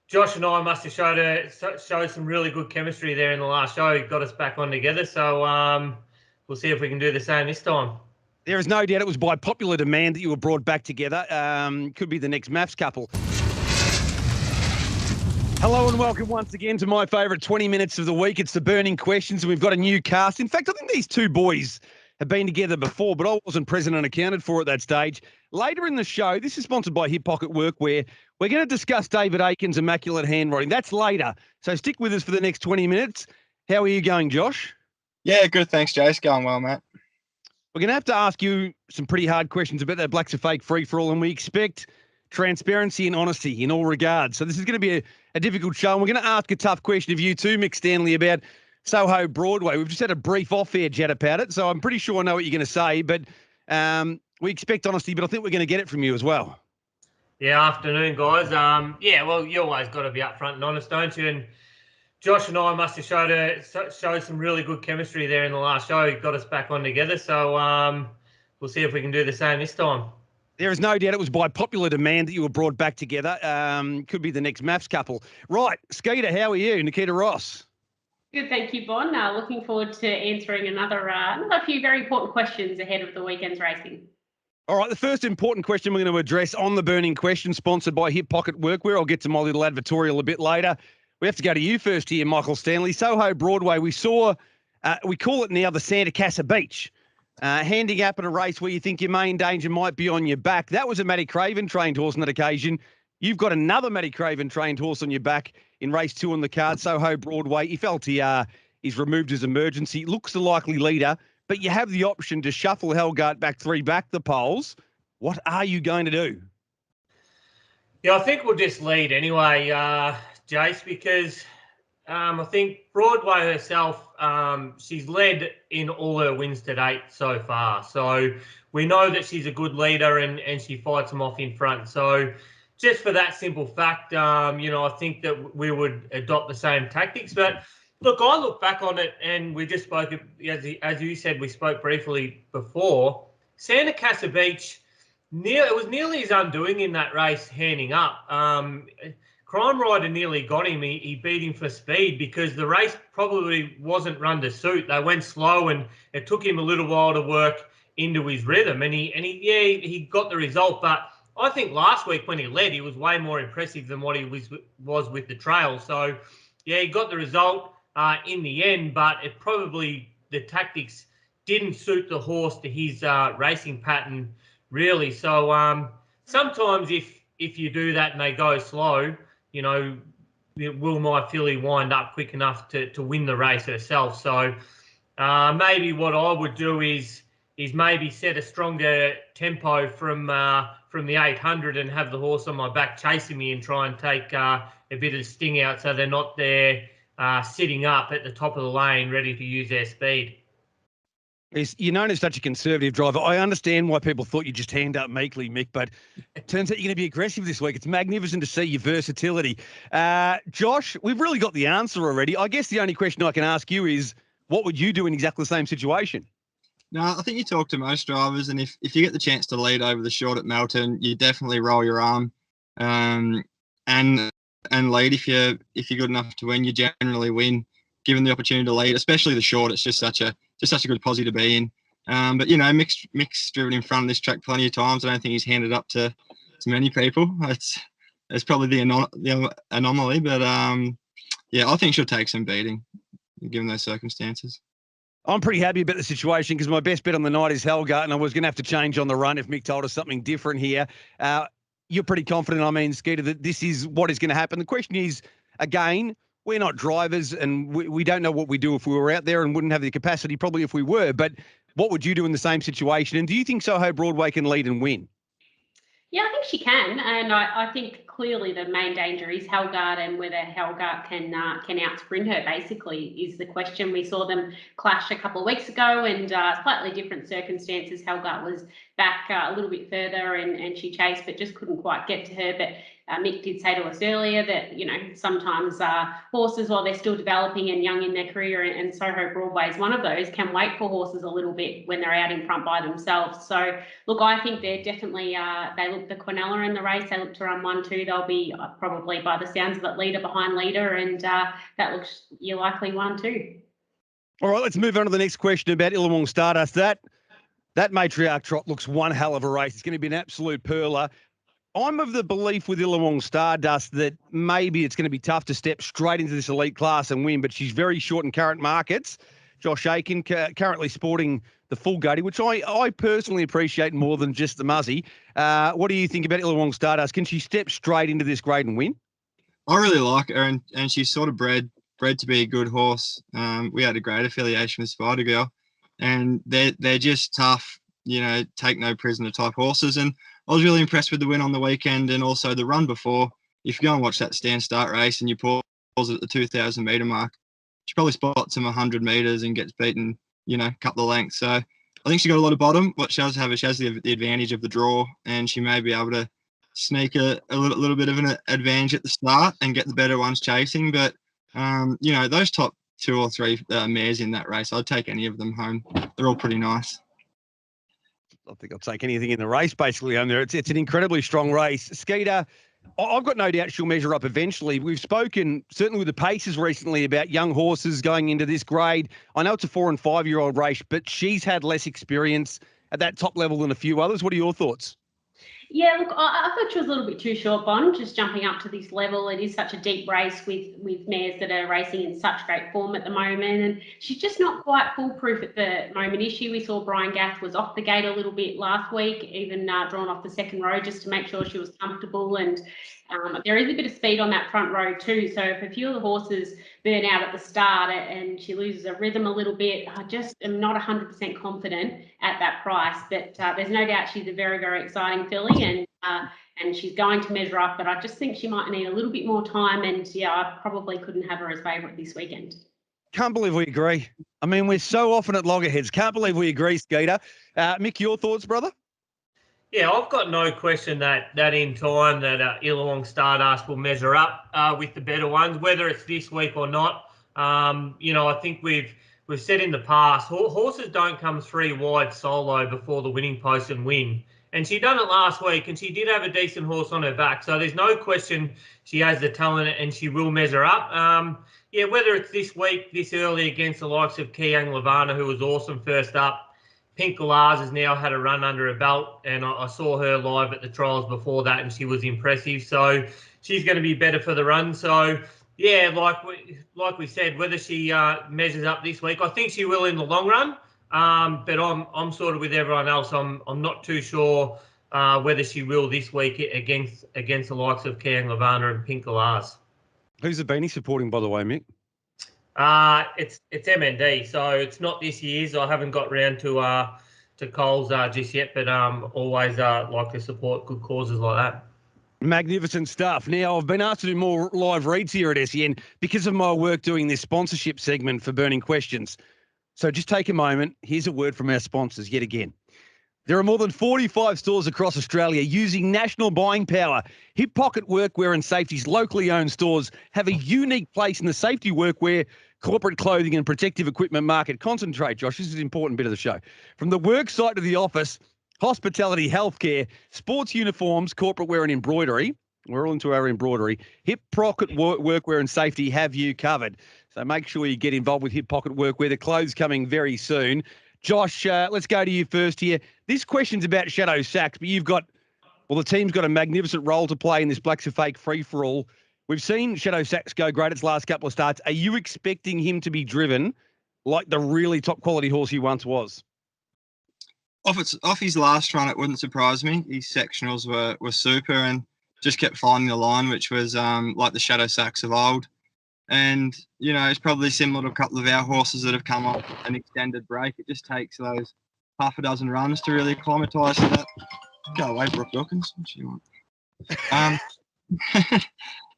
Josh and I must have showed some really good chemistry there in the last show. It got us back on together. So we'll see if we can do the same this time. There is no doubt it was by popular demand that you were brought back together. Could be the next maths couple. Hello and welcome once again to my favourite 20 minutes of the week. It's the Burning Questions, and we've got a new cast. In fact, I think these two boys have been together before, but I wasn't present and accounted for at that stage. Later in the show, this is sponsored by Hip Pocket Workwear. We're going to discuss David Aiken's immaculate handwriting. That's later, so stick with us for the next 20 minutes. How are you going, Josh? Yeah, good. Thanks, Jace. Going well, mate. We're going to have to ask you some pretty hard questions about that Blacks Are Fake free-for-all, and we expect transparency and honesty in all regards. So this is going to be a difficult show, and we're going to ask a tough question of you too, Mick Stanley, about Soho Broadway. We've just had a brief off-air chat about it, so I'm pretty sure I know what you're going to say, but we expect honesty, but I think we're going to get it from you as well. Yeah, afternoon, guys. Well, you always got to be upfront and honest, don't you? And Josh and I must have showed some really good chemistry there in the last show. It got us back on together, so we'll see if we can do the same this time. There is no doubt it was by popular demand that you were brought back together. Could be the next maths couple. Right, Skeeter, how are you? Nikkita Ross. Good, thank you, Bon. Looking forward to answering another few very important questions ahead of the weekend's racing. All right, the first important question we're going to address on the Burning Question, sponsored by Hip Pocket Workwear. I'll get to my little advertorial a bit later. We have to go to you first here, Michael Stanley. Soho Broadway, we saw, we call it now the Santa Casa Beach. Handing up in a race where you think your main danger might be on your back. That was a Matty Craven trained horse on that occasion. You've got another Matty Craven trained horse on your back in race 2 on the card, Soho Broadway. If LTR is removed as emergency, looks the likely leader, but you have the option to shuffle Helgart back 3 back the poles. What are you going to do? Yeah, I think we'll just lead anyway, Jace, because I think Broadway herself, she's led in all her wins to date so far. So we know that she's a good leader and she fights them off in front. So just for that simple fact, I think that we would adopt the same tactics. But look, I look back on it and we just spoke, as you said, we spoke briefly before. Santa Casa Beach, it was nearly his undoing in that race handing up. Crime Rider nearly got him. He beat him for speed because the race probably wasn't run to suit. They went slow and it took him a little while to work into his rhythm. And he got the result. But I think last week when he led, he was way more impressive than what he was with the trail. So, yeah, he got the result in the end, but it probably, the tactics didn't suit the horse to his racing pattern, really. So sometimes if you do that and they go slow, will my filly wind up quick enough to win the race herself? So maybe what I would do is maybe set a stronger tempo from the 800 and have the horse on my back chasing me and try and take a bit of sting out so they're not there sitting up at the top of the lane ready to use their speed. You're known as such a conservative driver. I understand why people thought you just hand up meekly, Mick, but it turns out you're going to be aggressive this week. It's magnificent to see your versatility. Josh, we've really got the answer already. I guess the only question I can ask you is, what would you do in exactly the same situation? No, I think you talk to most drivers, and if you get the chance to lead over the short at Melton, you definitely roll your arm and lead. If you're good enough to win, you generally win. Given the opportunity to lead, especially the short, it's just such a good posse to be in. But Mick's driven in front of this track plenty of times. I don't think he's handed up to many people. It's probably the anomaly, but I think she'll take some beating given those circumstances. I'm pretty happy about the situation because my best bet on the night is Helgart, and I was going to have to change on the run if Mick told us something different here. You're pretty confident, Skeeter, that this is what is going to happen. The question is, again, we're not drivers and we don't know what we do if we were out there and wouldn't have the capacity probably if we were. But what would you do in the same situation? And do you think Soho Broadway can lead and win? Yeah, I think she can. And I think clearly the main danger is Helgart, and whether Helgart can out-sprint her, basically, is the question. We saw them clash a couple of weeks ago and slightly different circumstances. Helgart was back a little bit further and she chased but just couldn't quite get to her. But Mick did say to us earlier that, you know, sometimes horses, while they're still developing and young in their career, and Soho Broadway is one of those, can wait for horses a little bit when they're out in front by themselves. So, look, I think they're definitely, they look the Quinella in the race, they look to run 1-2. They'll be probably, by the sounds of it, leader behind leader, and that looks, you're likely 1-2. All right, let's move on to the next question about Illawong Stardust. That matriarch trot looks one hell of a race. It's going to be an absolute pearler. I'm of the belief with Illawong Stardust that maybe it's going to be tough to step straight into this elite class and win, but she's very short in current markets. Josh Aiken currently sporting the full Gutty, which I personally appreciate more than just the Muzzy. What do you think about Illawong Stardust? Can she step straight into this grade and win? I really like her, and she's sort of bred to be a good horse. We had a great affiliation with Spider Girl, and they're just tough, you know, take no prisoner type horses. And I was really impressed with the win on the weekend and also the run before. If you go and watch that stand start race and you pause at the 2,000 metre mark, she probably spots him 100 metres and gets beaten, you know, a couple of lengths. So I think she got a lot of bottom. What she does have is she has the advantage of the draw, and she may be able to sneak a little bit of an advantage at the start and get the better ones chasing. But, you know, those top 2 or 3 mares in that race, I'd take any of them home. They're all pretty nice. I think I'll take anything in the race, basically, on there. It's an incredibly strong race. Skeeter, I've got no doubt she'll measure up eventually. We've spoken, certainly with the paces recently, about young horses going into this grade. I know it's a 4- and 5-year-old race, but she's had less experience at that top level than a few others. What are your thoughts? Yeah, look, I thought she was a little bit too short, Bon, just jumping up to this level. It is such a deep race with mares that are racing in such great form at the moment, and she's just not quite foolproof at the moment, is she? We saw Brian Gath was off the gate a little bit last week, even drawn off the second row just to make sure she was comfortable, and there is a bit of speed on that front row too, so if a few of the horses burn out at the start and she loses her rhythm a little bit, I just am not 100% confident at that price, but there's no doubt she's a very, very exciting filly, and she's going to measure up, but I just think she might need a little bit more time, and yeah, I probably couldn't have her as favourite this weekend. Can't believe we agree. I mean, we're so often at loggerheads. Can't believe we agree, Skeeter. Mick, your thoughts, brother? Yeah, I've got no question that in time that Illawong Stardust will measure up with the better ones, whether it's this week or not. You know, I think we've said in the past, horses don't come 3 wide solo before the winning post and win. And she done it last week, and she did have a decent horse on her back. So there's no question she has the talent and she will measure up. Yeah, whether it's this week, this early against the likes of Kiang Lavana, who was awesome first up. Pink Galaz has now had a run under her belt, and I saw her live at the trials before that, and she was impressive. So she's going to be better for the run. So, yeah, like we said, whether she measures up this week, I think she will in the long run. But I'm sort of with everyone else. I'm not too sure whether she will this week against the likes of Kiang Lavana and Pink Galaz. Who's the beanie supporting, by the way, Mick? It's MND, so it's not this year's. I haven't got round to Coles just yet, but always like to support good causes like that. Magnificent stuff. Now, I've been asked to do more live reads here at SEN because of my work doing this sponsorship segment for Burning Questions. So just take a moment. Here's a word from our sponsors yet again. There are more than 45 stores across Australia using national buying power. Hip Pocket Workwear and Safety's locally owned stores have a unique place in the safety workwear, corporate clothing and protective equipment market. Concentrate, Josh. This is an important bit of the show. From the work site to the office, hospitality, healthcare, sports uniforms, corporate wear and embroidery. We're all into our embroidery. Hip Pocket Workwear and Safety have you covered. So make sure you get involved with Hip Pocket Workwear. The clothes coming very soon. Josh, let's go to you first here. This question's about Shadow Sax, but the team's got a magnificent role to play in this Blacks Are Fake free-for-all. We've seen Shadow Sax go great its last couple of starts. Are you expecting him to be driven like the really top-quality horse he once was? Off his last run, it wouldn't surprise me. His sectionals were super and just kept finding the line, which was like the Shadow Sax of old. And, you know, it's probably similar to a couple of our horses that have come off an extended break. It just takes those half a dozen runs to really acclimatise to that. Go away, Brooke Dawkins. What do you want?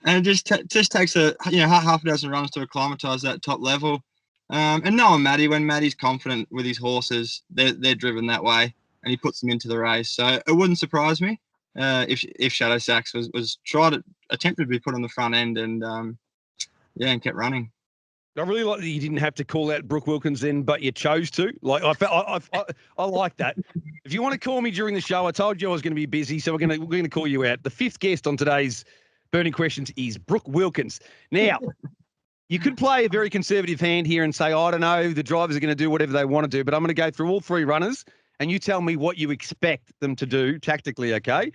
And it just takes half a dozen runs to acclimatise that top level. And knowing Matty, when Matty's confident with his horses, they're driven that way, and he puts them into the race. So it wouldn't surprise me. if Shadow Sax was attempted to be put on the front end and and kept running. I really like that you didn't have to call out Brooke Wilkins then, but you chose to. Like I like that. If you want to call me during the show, I told you I was going to be busy, so we're going to call you out. The fifth guest on today's Burning Questions is Brooke Wilkins. Now, you could play a very conservative hand here and say, I don't know, the drivers are going to do whatever they want to do, but I'm going to go through all three runners, and you tell me what you expect them to do tactically. Okay?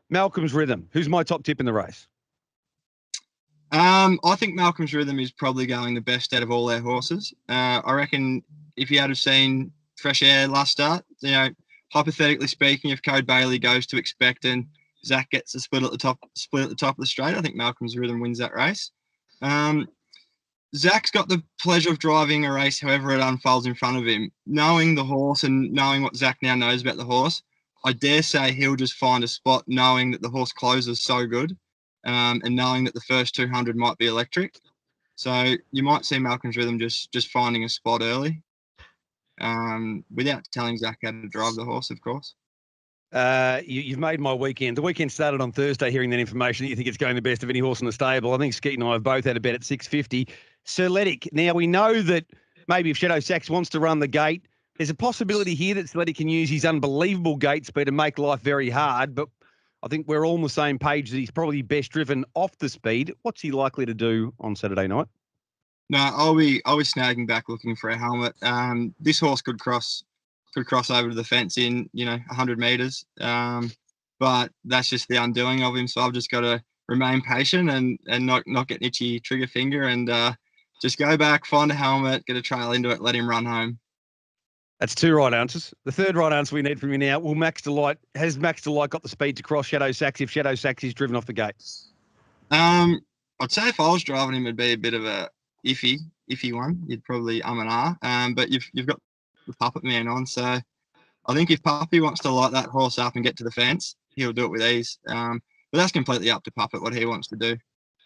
Malcolm's Rhythm. Who's my top tip in the race? I think Malcolm's Rhythm is probably going the best out of all their horses. I reckon if you had have seen Fresh Air last start, hypothetically speaking, if Code Bailey goes to expect and Zach gets a split at the top of the straight, I think Malcolm's Rhythm wins that race. Zach's got the pleasure of driving a race however it unfolds in front of him. Knowing the horse and knowing what Zach now knows about the horse, I dare say he'll just find a spot knowing that the horse closes so good. And knowing that the first 200 might be electric. So you might see Malcolm's Rhythm just finding a spot early without telling Zach how to drive the horse, of course. You've made my weekend. The weekend started on Thursday hearing that information that you think it's going the best of any horse in the stable. I think Skeet and I have both had a bet at 650. Serletic. Now, we know that maybe if Shadow Sax wants to run the gate, there's a possibility here that Serletic can use his unbelievable gate speed to make life very hard, but I think we're all on the same page that he's probably best driven off the speed. What's he likely to do on Saturday night? No, I'll be snagging back looking for a helmet. This horse could cross over to the fence in 100 meters, but that's just the undoing of him. So I've just got to remain patient and not get itchy trigger finger and just go back, find a helmet, get a trail into it, let him run home. That's two right answers. The third right answer we need from you now, has Max Delight got the speed to cross Shadow Sax if Shadow Sax is driven off the gate? I'd say if I was driving him, it'd be a bit of a iffy one. You'd probably and but you've got the Puppet Man on, so I think if Puppy wants to light that horse up and get to the fence, he'll do it with ease. But that's completely up to Puppet what he wants to do.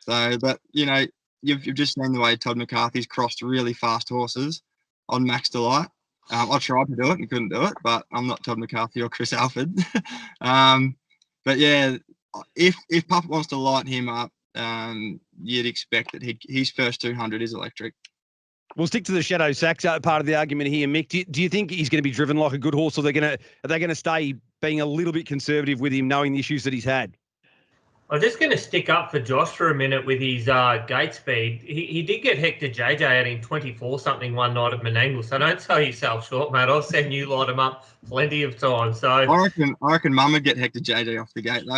So, but you've just seen the way Todd McCarthy's crossed really fast horses on Max Delight. I tried to do it and couldn't do it, but I'm not Todd McCarthy or Chris Alford. But yeah, if Puppet wants to light him up, you'd expect that his first 200 is electric. We'll stick to the Shadow Sax part of the argument here, Mick. Do you think he's going to be driven like a good horse, or are they going to stay being a little bit conservative with him, knowing the issues that he's had? I'm just going to stick up for Josh for a minute with his gate speed. He did get Hector JJ out in 24-something one night at Menangle, so don't sell yourself short, mate. I've seen you light him up plenty of times. So I reckon Mum would get Hector JJ off the gate, though.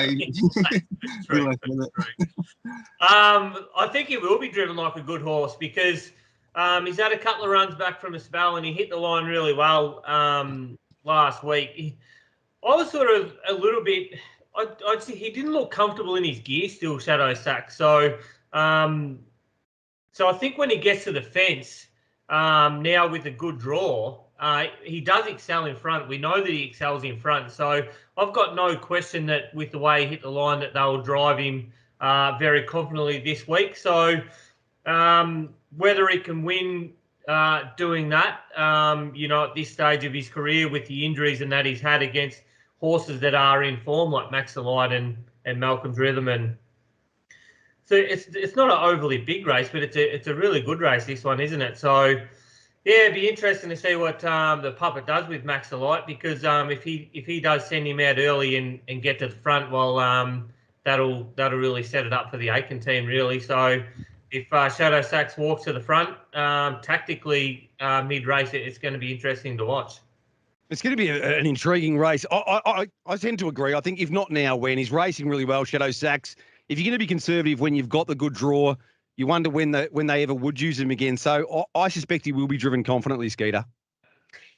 I think he will be driven like a good horse because he's had a couple of runs back from a spell and he hit the line really well last week. I was sort of a little bit... I'd say he didn't look comfortable in his gear still, Shadow Sax. So I think when he gets to the fence now with a good draw, he does excel in front. We know that he excels in front. So I've got no question that with the way he hit the line that they'll drive him very confidently this week. So whether he can win doing that, at this stage of his career with the injuries and that he's had against horses that are in form like Max Delight and Malcolm's Rhythm, and so it's not an overly big race, but it's a really good race, this one, isn't it? So yeah, it'd be interesting to see what the Puppet does with Max Delight, because if he does send him out early and get to the front, well, that'll really set it up for the Aiken team, really. So if Shadow Sax walks to the front, tactically mid-race, it's going to be interesting to watch. It's going to be an intriguing race. I tend to agree. I think if not now, when he's racing really well, Shadow Sax, if you're going to be conservative when you've got the good draw, you wonder when they ever would use him again. So I suspect he will be driven confidently, Skeeter.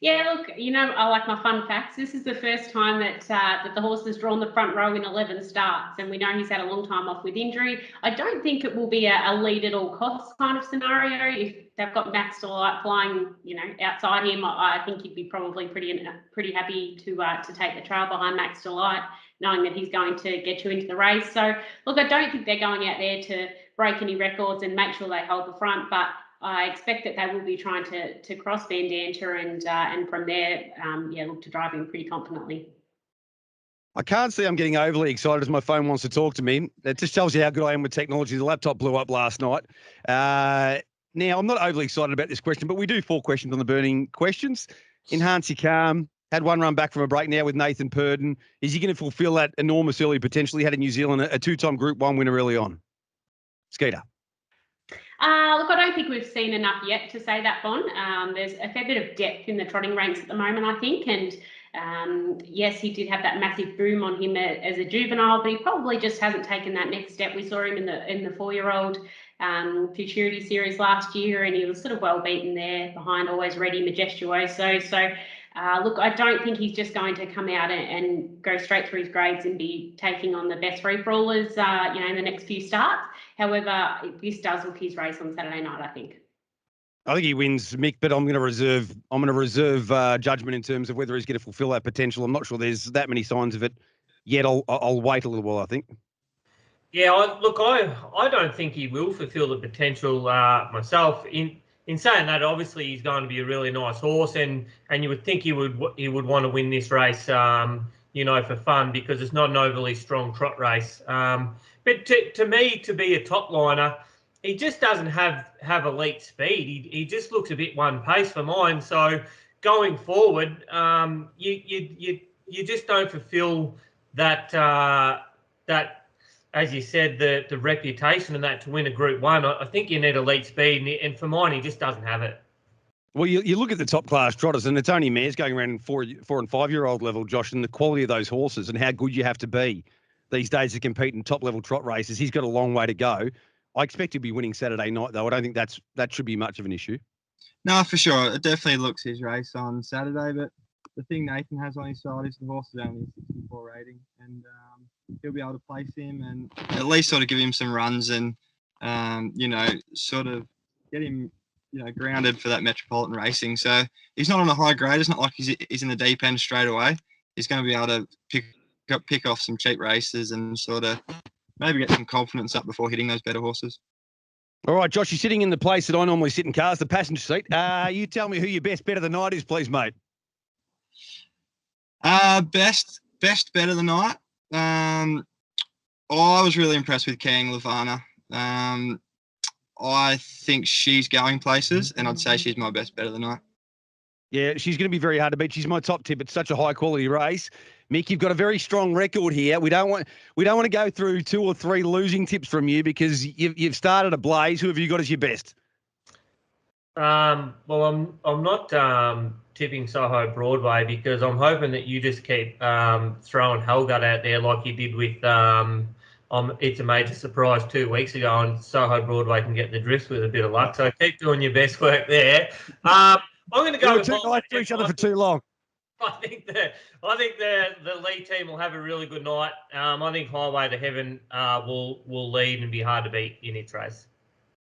Yeah, look, I like my fun facts. This is the first time that the horse has drawn the front row in 11 starts, and we know he's had a long time off with injury. I don't think it will be a lead at all costs kind of scenario. If they've got Max Delight flying, outside him, I think he'd be probably pretty happy to take the trail behind Max Delight, knowing that he's going to get you into the race. So, look, I don't think they're going out there to break any records and make sure they hold the front, but I expect that they will be trying to cross Van Danter and from there, look to drive him pretty confidently. I can't see I'm getting overly excited as my phone wants to talk to me. It just tells you how good I am with technology. The laptop blew up last night. Now, I'm not overly excited about this question, but we do 4 questions on the burning questions. Enhance your calm. Had one run back from a break now with Nathan Purden. Is he going to fulfil that enormous early potential he had in New Zealand, a 2-time Group 1 winner early on? Skeeter. Look, I don't think we've seen enough yet to say that, Bon. There's a fair bit of depth in the trotting ranks at the moment, I think. And yes, he did have that massive boom on him as a juvenile, but he probably just hasn't taken that next step. We saw him in the 4-year-old Futurity Series last year, and he was sort of well beaten there behind Always Ready, Majestuoso. So, look, I don't think he's just going to come out and go straight through his grades and be taking on the best free-for-allers, in the next few starts. However, this does look his race on Saturday night, I think. I think he wins, Mick, but I'm going to reserve judgment in terms of whether he's going to fulfil that potential. I'm not sure there's that many signs of it yet. I'll wait a little while, I think. Yeah, I don't think he will fulfil the potential myself. In saying that, obviously he's going to be a really nice horse, and you would think he would want to win this race, for fun, because it's not an overly strong trot race. But to me, to be a top liner, he just doesn't have elite speed. He just looks a bit one pace for mine. So going forward, you just don't fulfil that as you said, the reputation and that to win a Group 1. I think you need elite speed, and for mine, he just doesn't have it. Well, you look at the top class trotters, and it's only mares going around 4 and 5-year-old level, Josh, and the quality of those horses and how good you have to be these days to compete in top level trot races. He's got a long way to go. I expect he'll be winning Saturday night, though. I don't think that should be much of an issue. No, for sure. It definitely looks his race on Saturday, but the thing Nathan has on his side is the horse is only a 64 rating, and he'll be able to place him and at least sort of give him some runs and, sort of get him, grounded for that metropolitan racing. So he's not on a high grade. It's not like he's in the deep end straight away. He's going to be able to pick off some cheap races and sort of maybe get some confidence up before hitting those better horses. All right, Josh, you're sitting in the place that I normally sit in cars, the passenger seat. You tell me who your best bet of the night is, please, mate. Best bet of the night. I was really impressed with Kang Lavana. I think she's going places, and I'd say she's my best bet of the night. Yeah, she's going to be very hard to beat. She's my top tip. It's such a high quality race. Mick, you've got a very strong record here. We don't want to go through 2 or 3 losing tips from you because you've started a blaze. Who have you got as your best? Well, I'm not tipping Soho Broadway because I'm hoping that you just keep throwing Hellgut out there like you did with It's a Major Surprise 2 weeks ago, and Soho Broadway can get the drift with a bit of luck. So keep doing your best work there. I'm going to go with too nice to each other for too long. I think the lead team will have a really good night. I think Highway to Heaven will lead and be hard to beat in its race.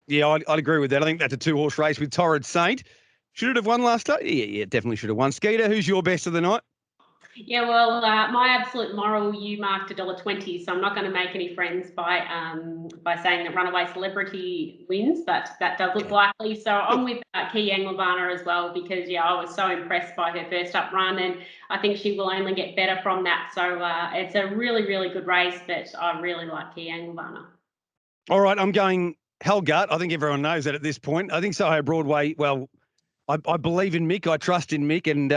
Yeah, I'd agree with that. I think that's a 2-horse race with Torrid Saint. Should it have won last night? Yeah, definitely should have won. Skeeter, who's your best of the night? Yeah, well, my absolute moral, you marked $1.20, so I'm not going to make any friends by saying that Runaway Celebrity wins, but that does look likely. So I'm with Kiyang Lavana as well because, I was so impressed by her first up run, and I think she will only get better from that. So it's a really, really good race, but I really like Kiyang Lavana. All right, I'm going Hellgut. I think everyone knows that at this point. I think Soho Broadway, well, I believe in Mick. I trust in Mick, and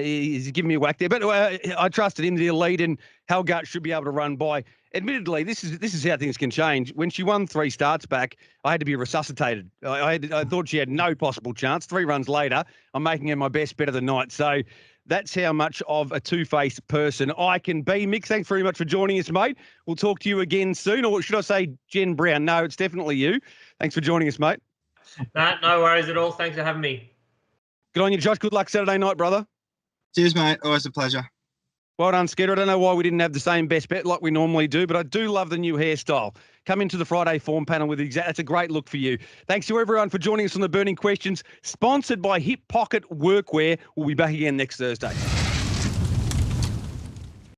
he's giving me a whack there. But I trusted him to lead, and Hellgut should be able to run by. Admittedly, this is how things can change. When she won 3 starts back, I had to be resuscitated. I thought she had no possible chance. 3 runs later, I'm making her my best bet of the night. So that's how much of a two-faced person I can be. Mick, thanks very much for joining us, mate. We'll talk to you again soon. Or should I say Jen Brown? No, it's definitely you. Thanks for joining us, mate. No worries at all. Thanks for having me. Good on you, Josh. Good luck Saturday night, brother. Cheers, mate. Always a pleasure. Well done, Skeeter. I don't know why we didn't have the same best bet like we normally do, but I do love the new hairstyle. Come into the Friday form panel with that's a great look for you. Thanks to everyone for joining us on the Burning Questions, sponsored by Hip Pocket Workwear. We'll be back again next Thursday.